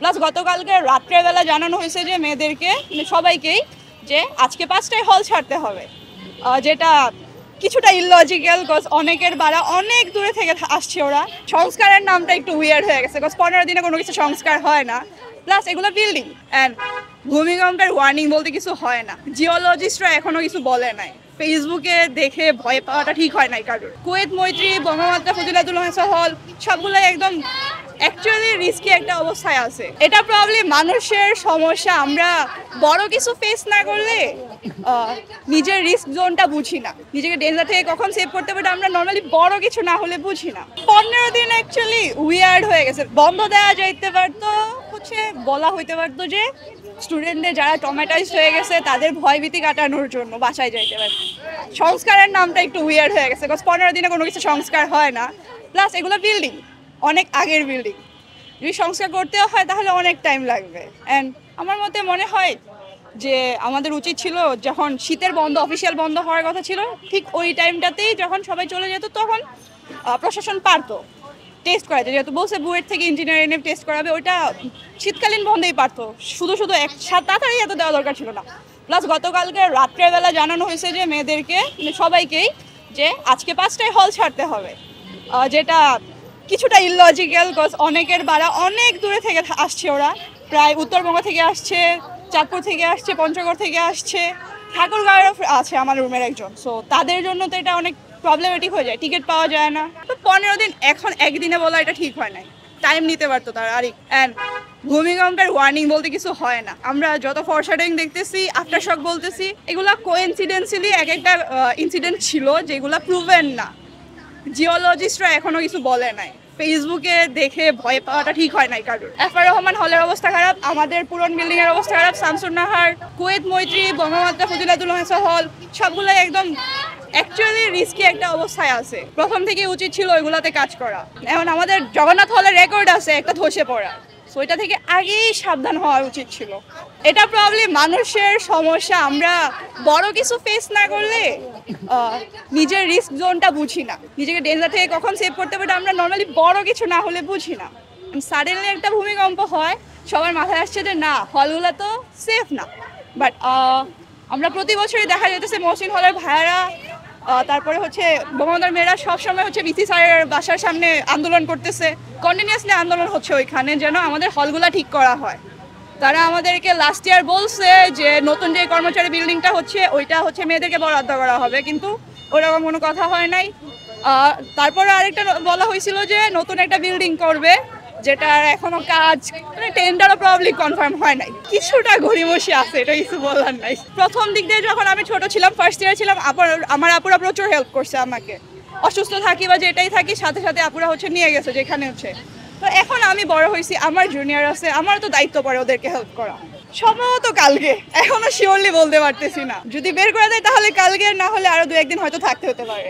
Plus গতকালকে রাত্রের বেলা জানানো হয়েছে যে মেয়েদেরকে সবাইকেই যে আজকে 5টায় হল ছাড়তে হবে, যেটা কিছুটা ইললজিক্যাল। বিকজ অনেকের বাড়া অনেক দূরে থেকে আসছে, ওরা সংস্কারের নামটা একটু উইয়ার্ড হয়ে গেছে। বিকজ 15 দিনে কোনো কিছু সংস্কার হয় না। প্লাস এগুলো বিল্ডিং অ্যান্ড ভূমিকম্পের ওয়ার্নিং বলতে কিছু হয় না। জিওলজিস্টরা এখনো কিছু বলে নাই। ফেসবুকে দেখে ভয় পাওয়াটা ঠিক হয় নাই কারোর। কুয়েত মৈত্রী, বঙ্গমাতা ফজিলাতুল হল সবগুলো একদম অ্যাকচুয়ালি রিস্কি একটা অবস্থায় আছে। এটা প্রবলেম মানুষের সমস্যা। আমরা বড় কিছু ফেস না করলে নিজের রিস্ক জোনটা বুঝি না, নিজেকে ডেঞ্জার থেকে কখন সেভ করতে পারি আমরা নর্মালি বড় কিছু না হলে বুঝি না। 15 দিন অ্যাকচুয়ালি উইয়ার্ড হয়ে গেছে। বন্ধ দেওয়া যাইতে পারতো, হচ্ছে বলা হইতে পারতো যে স্টুডেন্টদের যারা ট্রমাটাইজড হয়ে গেছে তাদের ভয়ভীতি কাটানোর জন্য বাসায় যাইতে পারে। সংস্কারের নামটা একটু উইয়ার্ড হয়ে গেছে। বিকজ 15 দিনে কোনো কিছু সংস্কার হয় না। প্লাস এগুলো বিল্ডিং অনেক আগের বিল্ডিং, যদি সংস্কার করতেও হয় তাহলে অনেক টাইম লাগবে। অ্যান্ড আমার মতে মনে হয় যে আমাদের উচিত ছিল যখন শীতের বন্ধ, অফিসিয়াল বন্ধ হওয়ার কথা ছিল, ঠিক ওই টাইমটাতেই যখন সবাই চলে যেত তখন প্রশাসন পারতো টেস্ট করাতে। যেহেতু বলছে বুয়েট থেকে ইঞ্জিনিয়ারিং টেস্ট করাবে, ওইটা শীতকালীন বন্ধেই পারতো। শুধু তাড়াতাড়ি এত দেওয়া দরকার ছিল না। প্লাস গতকালকে রাত্রের বেলা জানানো হয়েছে যে মেয়েদেরকে সবাইকেই যে আজকে 5টায় হল ছাড়তে হবে, যেটা কিছুটা ইললজিক্যাল। বিকজ অনেকের বাড়া অনেক দূরে থেকে আসছে, ওরা প্রায় উত্তরবঙ্গ থেকে আসছে, চাঁদপুর থেকে আসছে, পঞ্চগড় থেকে আসছে, ঠাকুরগাঁওয়েরও আছে আমার রুমের একজন। সো তাদের জন্য তো এটা অনেক প্রবলেমেটিক হয়ে যায়, টিকিট পাওয়া যায় না। তো 15 দিন এখন একদিনে বলা এটা ঠিক হয় নাই, টাইম নিতে পারতো তারা আর। অ্যান্ড ভূমিকম্পের ওয়ার্নিং বলতে কিছু হয় না। আমরা যত ফরশেডোয়িং দেখতেছি, আফটার শক বলতেছি, এগুলা কোইন্সিডেন্সিয়ালি এক একটা ইনসিডেন্ট ছিল যেগুলা প্রুভেন না। জিওলজিস্টরা এখনো কিছু বলে নাই। ফেসবুকে দেখে ভয় পাওয়াটা ঠিক হয় নাই কারোর। এফআর রহমান হলের অবস্থা খারাপ, আমাদের পুরন বিল্ডিং এর অবস্থা খারাপ, শামসুন্নাহার, কুয়েত মৈত্রী, বঙ্গমাতা ফজিলাতুল হল সবগুলো একদম অ্যাকচুয়ালি রিস্কি একটা অবস্থায় আছে। প্রথম থেকে উচিত ছিল ওইগুলাতে কাজ করা। এখন আমাদের জগন্নাথ হলের রেকর্ড আছে একটা ধসে পড়া, সো এটা থেকে আগেই সাবধান হওয়া উচিত ছিল। এটা প্রবলেম মানুষের সমস্যা। আমরা বড় কিছু ফেস না করলে নিজের রিস্ক জোনটা বুঝি না, নিজেকে ডেঞ্জার থেকে কখন সেভ করতে পারি আমরা নর্মালি বড় কিছু না হলে বুঝি না। সাডেনলি একটা ভূমিকম্প হয়, সবার মাথায় আসছে যে না হলগুলো তো সেফ না। বাট আমরা প্রতি বছরই দেখা যেতেছে মহসিন হলের ভাইয়ারা, তারপরে হচ্ছে বঙ্গবন্ধুর মেয়েরা সবসময় হচ্ছে বিসি স্যারের বাসার সামনে আন্দোলন করতেছে। কন্টিনিউয়াসলি আন্দোলন হচ্ছে ওইখানে যেন আমাদের হলগুলা ঠিক করা হয়। তারা আমাদেরকে লাস্ট ইয়ার বলছে যে নতুন যে কর্মচারী বিল্ডিংটা হচ্ছে ওইটা হচ্ছে মেয়েদেরকে বরাদ্দ করা হবে, কিন্তু ওরকম কোনো কথা হয় নাই। তারপরে আরেকটা বলা হয়েছিল যে নতুন একটা বিল্ডিং করবে, যেটার এখনো কাজ মানে টেন্ডারও প্রবলি কনফার্ম হয় নাই। কিছুটা গড়িমসি আছে, এটা কিছু বলার নাই। প্রথম দিক দিয়ে যখন আমি ছোট ছিলাম, ফার্স্ট ইয়ার ছিলাম, আমার আপুরা প্রচুর হেল্প করছে আমাকে। অসুস্থ থাকি বা যেটাই থাকি সাথে সাথে আপুরা হচ্ছে নিয়ে গেছে যেখানে হচ্ছে। তো এখন আমি বড় হয়েছি, আমার জুনিয়র আছে, আমার তো দায়িত্ব পড়ে ওদেরকে হেল্প করা। সম্ভবত কালকে, এখনো শিওরলি বলতে পারতেছি না। যদি বের করে দেয় তাহলে কালকে, না হলে আরো 2-1 দিন হয়তো থাকতে হতে পারে।